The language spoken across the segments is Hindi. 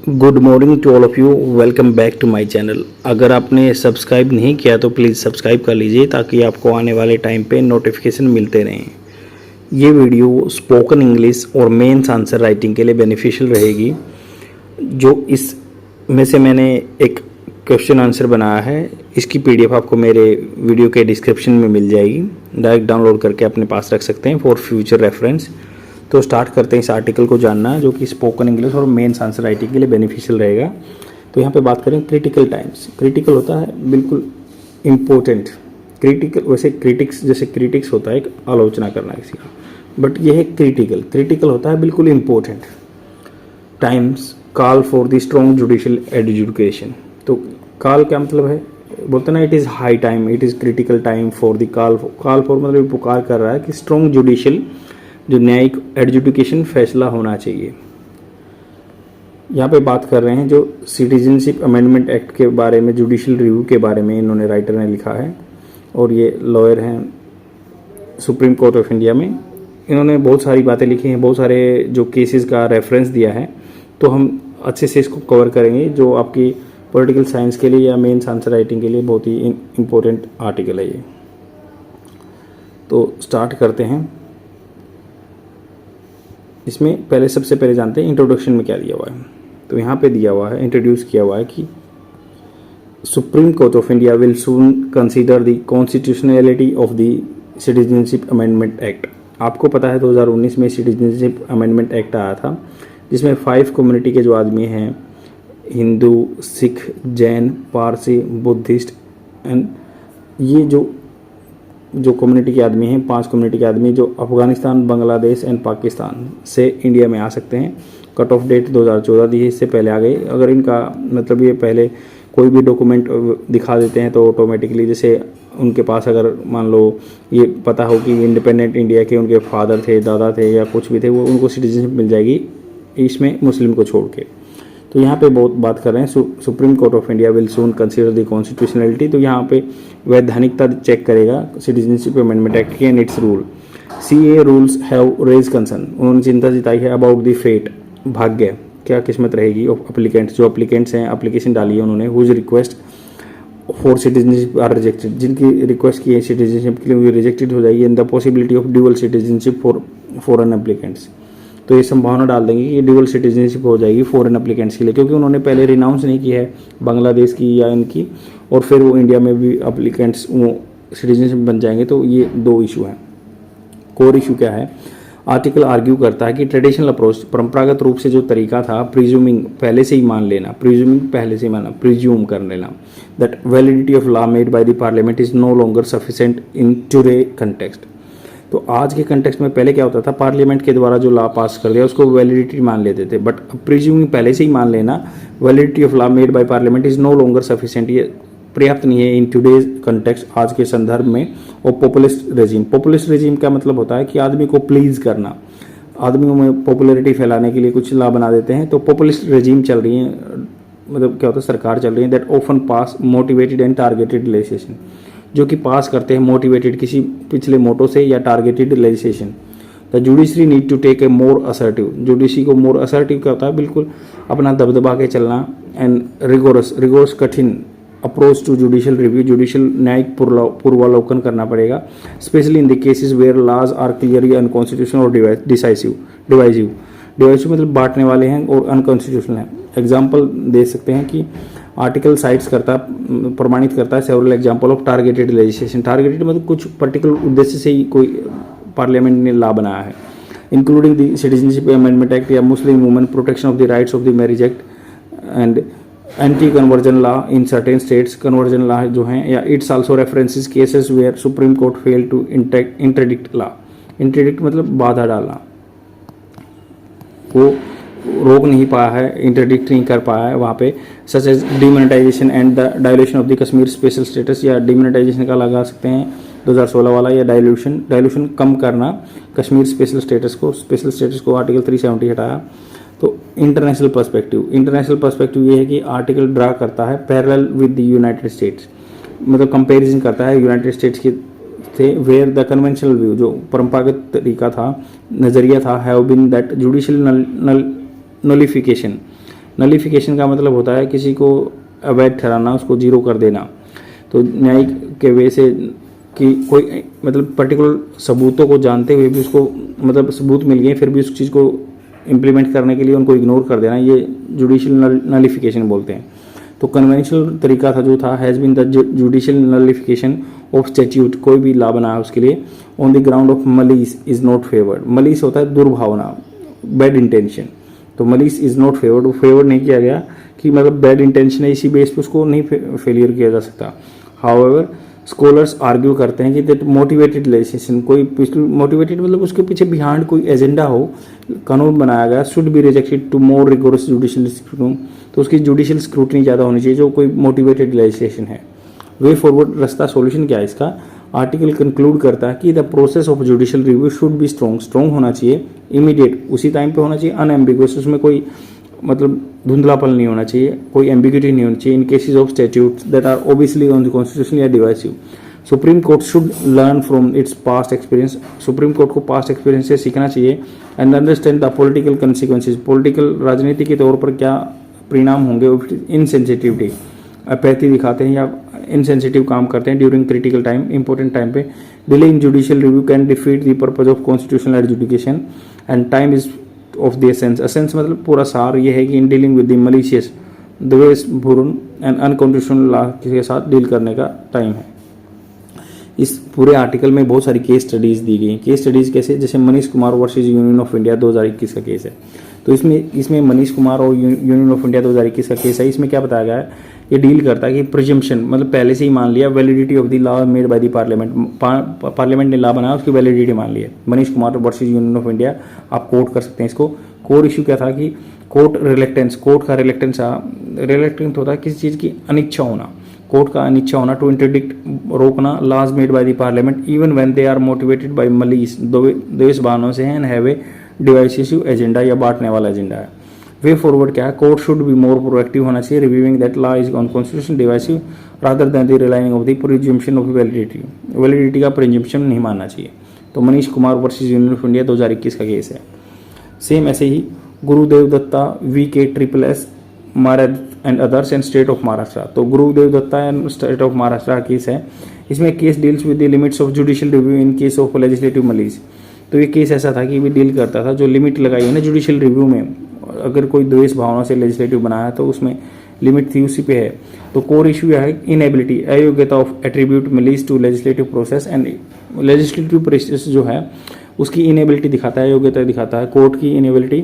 Good morning to all of you. Welcome back to my channel. अगर आपने सब्सक्राइब नहीं किया तो प्लीज़ सब्सक्राइब कर लीजिए ताकि आपको आने वाले टाइम पे नोटिफिकेशन मिलते रहें। ये वीडियो स्पोकन इंग्लिश और मेंस आंसर राइटिंग के लिए बेनिफिशियल रहेगी। जो इस में से मैंने एक क्वेश्चन आंसर बनाया है, इसकी पीडीएफ आपको मेरे वीडियो के डिस्क्रिप्शन में मिल जाएगी। डायरेक्ट डाउनलोड करके अपने पास रख सकते हैं फॉर फ्यूचर रेफरेंस। तो स्टार्ट करते हैं इस आर्टिकल को जानना, जो कि स्पोकन इंग्लिश और मेंस आंसर राइटिंग के लिए बेनिफिशियल रहेगा। तो यहाँ पे बात करें क्रिटिकल टाइम्स। क्रिटिकल होता है बिल्कुल इम्पोर्टेंट। क्रिटिकल वैसे क्रिटिक्स जैसे क्रिटिक्स होता है एक आलोचना करना किसी का, बट ये है क्रिटिकल। क्रिटिकल होता है बिल्कुल important. Times call for the strong judicial education. तो कॉल क्या मतलब है, बोलते ना it is high time, it is critical time for the call for मतलब पुकार कर रहा है कि स्ट्रॉन्ग जुडिशियल जो न्यायिक एजुकेशन फैसला होना चाहिए। यहाँ पे बात कर रहे हैं जो सिटीजनशिप अमेंडमेंट एक्ट के बारे में, जुडिशियल रिव्यू के बारे में इन्होंने राइटर ने लिखा है, और ये लॉयर हैं सुप्रीम कोर्ट ऑफ इंडिया में। इन्होंने बहुत सारी बातें लिखी हैं, बहुत सारे जो केसेस का रेफरेंस दिया है। तो हम अच्छे से इसको कवर करेंगे, जो आपकी पॉलिटिकल साइंस के लिए या मेंस आंसर राइटिंग के लिए बहुत ही इम्पोर्टेंट आर्टिकल है ये। तो स्टार्ट करते हैं। इसमें पहले सबसे पहले जानते हैं इंट्रोडक्शन में क्या दिया हुआ है। तो यहाँ पे दिया हुआ है, इंट्रोड्यूस किया हुआ है कि supreme Court of India will soon consider the constitutionality of the citizenship amendment act. आपको पता है 2019 में सिटीजनशिप अमेंडमेंट एक्ट आया था, जिसमें 5 कम्युनिटी के जो आदमी हैं, हिंदू, सिख, जैन, पारसी, बुद्धिस्ट एंड ये जो कम्युनिटी के आदमी हैं, 5 कम्युनिटी के आदमी जो अफगानिस्तान, बांग्लादेश एंड पाकिस्तान से इंडिया में आ सकते हैं। कट ऑफ डेट 2014 दी है, इससे पहले आ गई। अगर इनका मतलब ये पहले कोई भी डॉक्यूमेंट दिखा देते हैं तो ऑटोमेटिकली, जैसे उनके पास अगर मान लो ये पता हो कि इंडिपेंडेंट इंडिया के उनके फादर थे, दादा थे या कुछ भी थे, वो उनको सिटीजनशिप मिल जाएगी, इसमें मुस्लिम को छोड़ के। तो यहाँ पे बहुत बात कर रहे हैं Supreme Court of India will soon consider the constitutionality. तो यहाँ पे वैधानिकता चेक करेगा सिटीजनशिप अमेंडमेंट एक्ट की and its rule. CA rules have raise concern. उन्होंने चिंता जताई है अबाउट द फेट, भाग्य, क्या किस्मत रहेगी ऑफ एप्लीकेंट्स, जो एप्लीकेंट्स हैं, एप्लीकेशन डाली है उन्होंने, whose request for citizenship are rejected, जिनकी रिक्वेस्ट की है सिटीजनशिप के लिए वो रिजेक्टेड हो जाएगी, and the possibility of dual citizenship for foreign applicants. तो ये संभावना डाल देंगे कि ड्यूअल सिटीजनशिप हो जाएगी फॉरेन एप्लीकेंट्स के लिए, क्योंकि उन्होंने पहले रिनाउंस नहीं की है बांग्लादेश की या इनकी, और फिर वो इंडिया में भी एप्लीकेंट्स वो सिटीजनशिप बन जाएंगे। तो ये 2 इशू हैं। कोर इशू क्या है, आर्टिकल आर्ग्यू करता है कि ट्रेडिशनल अप्रोच, परंपरागत रूप से जो तरीका था, प्रिज्यूमिंग पहले से ही मान लेना, प्रिज्यूमिंग पहले से ही मानना, प्रिज्यूम कर लेना, that validity of law made by the parliament is no longer sufficient in today context. तो आज के कंटेक्स्ट में पहले क्या होता था, पार्लियामेंट के द्वारा जो लॉ पास कर दिया उसको वैलिडिटी मान लेते थे, बट प्रिज्यूमिंग पहले से ही मान लेना, validity of law made by parliament is no longer sufficient, ये पर्याप्त नहीं है इन टुडेज कंटेक्स्ट, आज के संदर्भ में। और पॉपुलिस्ट रेजिम, पॉपुलिस्ट रेजिम का मतलब होता है कि आदमी को प्लीज करना, आदमियों में पॉपुलैरिटी फैलाने के लिए कुछ लॉ बना देते हैं। तो पॉपुलिस्ट रेजिम चल रही है, मतलब क्या होता है, सरकार चल रही है, that often pass motivated and targeted legislation, जो कि पास करते हैं मोटिवेटेड किसी पिछले मोटो से या targeted legislation. The judiciary need to take a more assertive, judiciary को मोर असर्टिव क्या होता है, बिल्कुल अपना दबदबा के चलना, एंड रिगोरस कठिन approach to judicial review, judicial न्यायिक पूर्वावलोकन करना पड़ेगा, specially in the cases where laws are clearly unconstitutional और डिवाइसिव मतलब बांटने वाले हैं और अनकॉन्स्टिट्यूशनल हैं। एग्जाम्पल दे सकते हैं कि आर्टिकल साइट्स करता है, प्रमाणित करता है several example of targeted legislation. Targeted मतलब कुछ पर्टिकुलर उद्देश्य से ही कोई पार्लियामेंट ने लॉ बनाया है, including the citizenship amendment act या Muslim women protection of the rights of the marriage act and anti conversion law in certain states, conversion law जो हैं, या it's also references cases where supreme court fail to interdict law. Interdict मतलब बाधा डालना, वो रोक नहीं पाया है, इंटरडिक्ट नहीं कर पाया है वहाँ पे, such as demonetization and the dilution of the Kashmir special status, या डिमोनेटाइजेशन का लगा सकते हैं 2016 वाला, या डायल्यूशन कम करना कश्मीर स्पेशल स्टेटस को आर्टिकल 370 हटाया। तो इंटरनेशनल पर्सपेक्टिव ये है कि आर्टिकल ड्रा करता है parallel with the United states, मतलब कंपैरिजन करता है यूनाइटेड स्टेट्स के थे, वेयर द कन्वेंशनल व्यू, जो परंपरागत तरीका था, नज़रिया था, have been that judicial nullification nullification का मतलब होता है किसी को अवैध ठहराना, उसको जीरो कर देना। तो न्यायिक के वे से कि कोई मतलब पर्टिकुलर सबूतों को जानते हुए भी उसको मतलब सबूत मिल गए फिर भी उस चीज़ को इम्प्लीमेंट करने के लिए उनको इग्नोर कर देना, ये जुडिशियल नलिफिकेशन बोलते हैं। तो कन्वेंशनल तरीका था जो था has been the judicial nullification of statute, कोई भी लॉ बनाया उसके लिए on the ground of malice is not favoured. Malice होता है दुर्भावना, बैड इंटेंशन, तो malice is not favoured, favoured नहीं किया गया कि मतलब बैड इंटेंशन है इसी बेस पे उसको नहीं फेलियर किया जा सकता। हाउएवर स्कॉलर्स आर्ग्यू करते हैं कि दैट मोटिवेटेड लेजिस्लेशन, कोई मोटिवेटेड मतलब उसके पीछे बिहाइंड कोई एजेंडा हो, कानून बनाया गया, should be rejected to more rigorous judicial scrutiny, तो उसकी जुडिशियल स्क्रूटनी ज़्यादा होनी चाहिए जो कोई मोटिवेटेड लेजिस्लेशन है। वे फॉरवर्ड रास्ता सॉल्यूशन क्या है इसका? आर्टिकल कंक्लूड करता है कि the process of judicial review should be strong होना चाहिए, इमीडिएट उसी टाइम पे होना चाहिए, अनएम्बिगुअस, उसमें कोई मतलब धुंधलापन नहीं होना चाहिए, कोई एम्बिग्यूटी नहीं होनी चाहिए in cases of statutes that are obviously on the constitution या divisive. Supreme court should learn from its past experience, supreme court को पास्ट एक्सपीरियंस से सीखना चाहिए and understand the political consequences, political राजनीति के तौर पर क्या परिणाम होंगे। इनसेंसिटिविटी, अपैथी दिखाते हैं या इनसेंसिटिव काम करते हैं during critical time, important time पे। Delay in judicial review can defeat the purpose of constitutional adjudication and time is of the essence. Essence मतलब पूरा सार ये है कि in dealing with the malicious द्वेषपूर्ण एंड अनकॉन्स्टिट्यूशनल लॉ के साथ डील करने का टाइम है। इस पूरे आर्टिकल में बहुत सारी केस स्टडीज दी गई। केस स्टडीज कैसे, जैसे Manish Kumar versus union of India 2021 का केस है, तो इसमें मनीष कुमार और यूनियन ऑफ इंडिया 2021 का केस है। इसमें क्या बताया गया है, ये डील करता है कि प्रिजम्पशन मतलब पहले से ही मान लिया validity of the law made by the parliament, parliament ने लॉ बनाया उसकी वैलिडिटी मान ली है। Manish Kumar versus union of India आप कोर्ट कर सकते हैं इसको। कोर इशू क्या था कि कोर्ट रिलेक्टेंस, कोर्ट का रिलेक्टेंस रिलेक्टेंट होता है किसी चीज़ की अनिच्छा होना, कोर्ट का अनिच्छा होना टू इंटरडिक्ट रोकना laws made by the parliament even when they are motivated by malice, द्वेष भावनाओं से हैं and have a divisive agenda या बांटने वाला एजेंडा है। वे फॉरवर्ड क्या है, court should be more proactive होना चाहिए, reviewing that law is on constitution divisive rather than the relying of the presumption of validity, validity का प्रिजम्पशन नहीं मानना चाहिए। तो Manish Kumar versus union of India 2021 का केस है। सेम ऐसे ही Gurudev Datta VK/SSS Maharaj and others and state of Maharashtra, तो Gurudev Datta and state of Maharashtra का केस है। इसमें case deals with the limits of judicial review in case of legislative malice. तो ये केस ऐसा था कि भी डील करता था जो लिमिट लगाई है ना जुडिशियल रिव्यू में, अगर कोई द्वेष भावना से लेजिस्लेटिव बनाया तो उसमें लिमिट थी, उसी पे है। तो कोर इशू है इनएबिलिटी, अयोग्यता of attribute malice to legislative process and legislative process जो है उसकी इनेबिलिटी दिखाता है, योग्यता दिखाता है। कोर्ट की इनेबिलिटी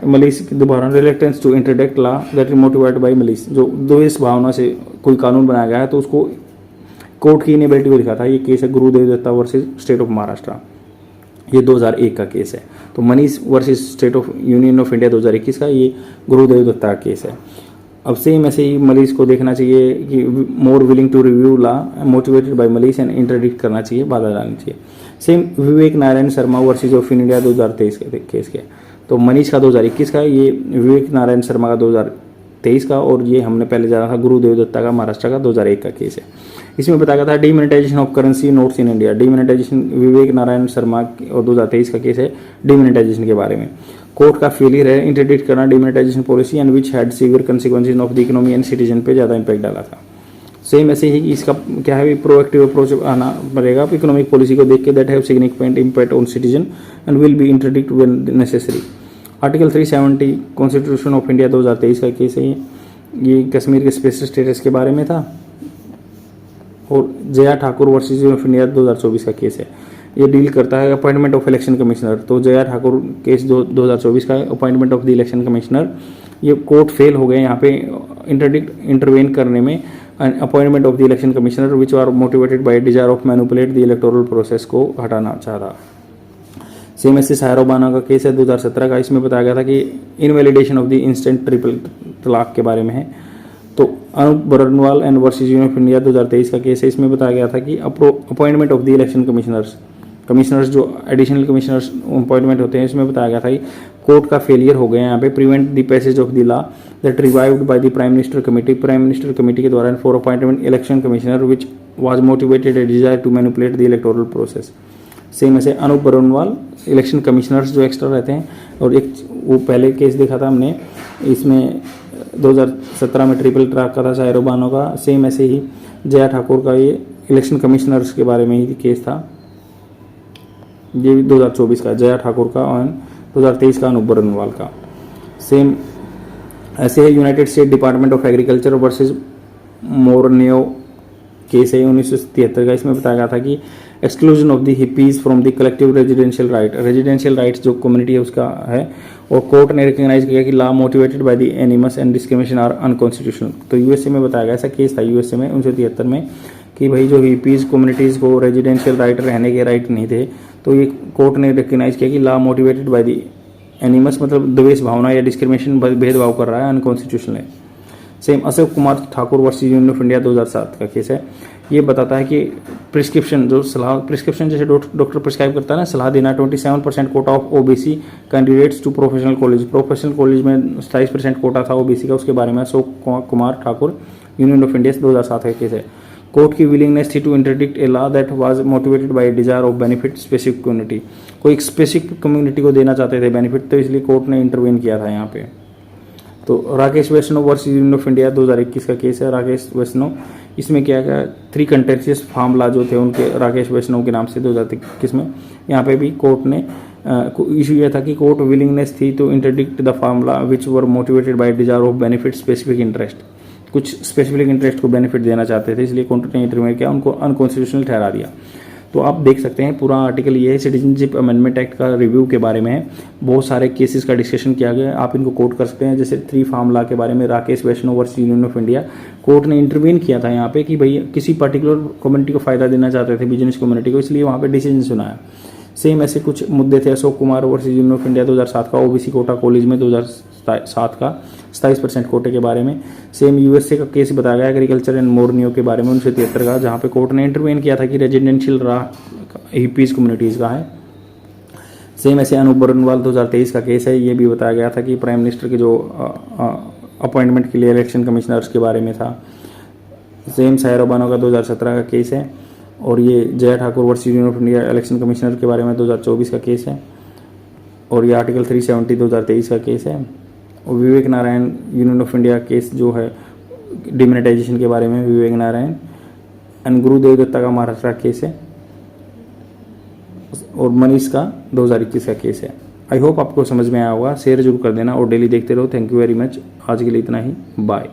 मलीस दोबारा reluctance to interdict law that is motivated by malice, जो द्वेष भावना से कोई कानून बनाया गया है तो उसको कोर्ट की इनेबिलिटी को दिखाता है। ये केस है Gurudev Datta versus state of Maharashtra, ये 2001 का केस है। तो Manish versus state of union of India 2021 का, ये गुरुदेव दत्ता का केस है। अब सेम ऐसे ही मलीस को देखना चाहिए कि more willing to review law motivated by malice and interdict करना चाहिए, बाधा डालनी चाहिए। Same Vivek Narayan Sharma versus of India 2023 के केस के, तो मनीष का 2021 का, ये विवेक नारायण शर्मा का 2023 का, और ये हमने पहले जाना था गुरुदेव दत्ता का महाराष्ट्र का 2001 का केस है। इसमें बताया गया था demonetisation of currency notes in India, demonetisation Vivek Narayan Sharma और 2023 का केस है डिमोनेटाइजेशन के बारे में। कोर्ट का फेलियर है इंटरडिक्ट करना demonetisation policy and which had severe consequences of the economy and citizen पे ज़्यादा इंपैक्ट डाला था। सेम ऐसे ही इसका क्या है, प्रोएक्टिव अप्रोच आना पड़ेगा इकोनॉमिक पॉलिसी को देख के, that have significant impact on citizen and will be interdict when necessary. Article 370 constitution of India 2023 का केस है। ये कश्मीर के स्पेशल स्टेटस के बारे में था। और Jaya Thakur versus of India 2024 का केस है। ये डील करता है अपॉइंटमेंट ऑफ इलेक्शन कमिश्नर। तो जया ठाकुर केस 2024 का appointment of the election commissioner, ये कोर्ट फेल हो गए यहाँ पे इंटरवेन करने में। Appointment of the election commissioner which are motivated by desire of manipulate the electoral process को हटाना चाहता। सेम ऐसे सायरोबाना का केस है 2017 का। इसमें बताया गया था कि invalidation of the instant triple talaq के बारे में है। तो Anoop Barnwal and versus union of India 2023 का केस है। इसमें बताया गया था कि appointment of the election commissioners जो एडिशनल कमिश्नर्स अपॉइंटमेंट होते हैं, इसमें बताया गया था कि कोर्ट का फेलियर हो गया यहाँ पे prevent the passage of the law that revived by the prime minister committee के द्वारा for appointment election commissioner which was motivated a desire to manipulate the electoral process. Same ऐसे अनूप बरनवाल इलेक्शन कमिश्नर्स जो एक्स्ट्रा रहते हैं, और एक वो पहले केस देखा था हमने, इसमें 2017 में ट्रिपल ट्रैक का था सायरो बानो का। सेम ऐसे ही जया ठाकुर का ये इलेक्शन कमिश्नर्स के बारे में ही केस था, ये 2024 का जया ठाकुर का और 2023 का अनूप बरनवाल का। सेम ऐसे ही United State Department of Agriculture versus Moreno case है 1973 का। इसमें बताया गया था कि exclusion of the hippies from the collective residential rights जो कम्युनिटी है उसका है, और कोर्ट ने रिकॉग्नाइज किया कि law motivated by the animus and discrimination are unconstitutional. तो यूएसए में बताया गया, ऐसा केस था यूएसए में 1973 में कि भाई जो हिपीज कम्युनिटीज़ को रेजिडेंशियल राइट रहने के राइट नहीं थे, तो ये कोर्ट ने रिकॉग्नाइज किया कि लॉ मोटिवेटेड बाय द एनिमस मतलब द्वेष भावना या डिस्क्रिमिनेशन भेदभाव कर रहा है, अनकॉन्स्टिट्यूशनल है। Same Ashok Kumar Thakur versus union of India 2007 का केस है। ये बताता है कि प्रिस्क्रिप्शन जो सलाह प्रिस्क्रिप्शन जैसे डॉक्टर प्रिस्क्राइब करता है ना सलाह देना 27% quota of OBC candidates to professional college में 27% कोटा था ओबीसी का, उसके बारे में Ashok Kumar Thakur union of India 2007 का केस है। कोर्ट की विलिंगनेस थी to interdict a law that was motivated by desire of benefit specific community, कोई एक स्पेसिफिक कम्युनिटी को देना चाहते थे बेनिफिट, तो इसलिए कोर्ट ने इंटरवेन किया था यहाँ पे। तो Rakesh Vaishnav versus union of India 2021 का केस है। राकेश वैष्णव, इसमें क्या गया 3 कंटेंशियस फार्म लॉ जो थे उनके राकेश वैष्णव के नाम से 2021 में, यहाँ पे भी कोर्ट ने इशू यह था कि कोर्ट विलिंगनेस थी to interdict the farm law which were motivated by desire of benefit specific interest, कुछ स्पेसिफिक इंटरेस्ट को बेनिफिट देना चाहते थे, इसलिए कोर्ट ने इंटरवेन किया, उनको अनकॉन्स्टिट्यूशनल ठहरा दिया। तो आप देख सकते हैं पूरा आर्टिकल ये है, सिटीजनशिप अमेंडमेंट एक्ट का रिव्यू के बारे में है, बहुत सारे केसेस का डिस्कशन किया गया है, आप इनको कोट कर सकते हैं। जैसे 3 फार्म लॉ के बारे में Rakesh Vaishnav versus union of India, court ने इंटरवीन किया था यहाँ पे कि भाई किसी पर्टिकुलर कम्युनिटी को फायदा देना चाहते थे, बिजनेस कम्युनिटी को, इसलिए वहाँ पे डिसीजन सुनाया। सेम ऐसे कुछ मुद्दे थे Ashok Kumar versus union of India 2007 का, ओबीसी कोटा कॉलेज में 2007 का 27% कोटे के बारे में। सेम यूएसए का केस बताया गया एग्रीकल्चर एंड मोरनियो के बारे में 1973 का, जहाँ पे कोर्ट ने इंटरवेन किया था कि रेजिडेंशियल हिपीज कम्युनिटीज़ का है। सेम ऐसे अनूप बरनवाल 2023 का केस है, ये भी बताया गया था कि प्राइम मिनिस्टर के जो अपॉइंटमेंट के लिए इलेक्शन कमिश्नर्स के बारे में था। सेम सायरो बानो का 2017 का केस है, और ये Jaya Thakur versus union of India election commissioner के बारे में 2024 का केस है, और ये आर्टिकल 370 2023 का केस है। और Vivek Narayan union of India case जो है डिमोनेटाइजेशन के बारे में, विवेक नारायण एंड गुरुदेव दत्ता का महाराष्ट्र केस है, और मनीष का 2021 का केस है। आई होप आपको समझ में आया होगा, शेयर जरूर कर देना और डेली देखते रहो। थैंक यू वेरी मच, आज के लिए इतना ही, बाय।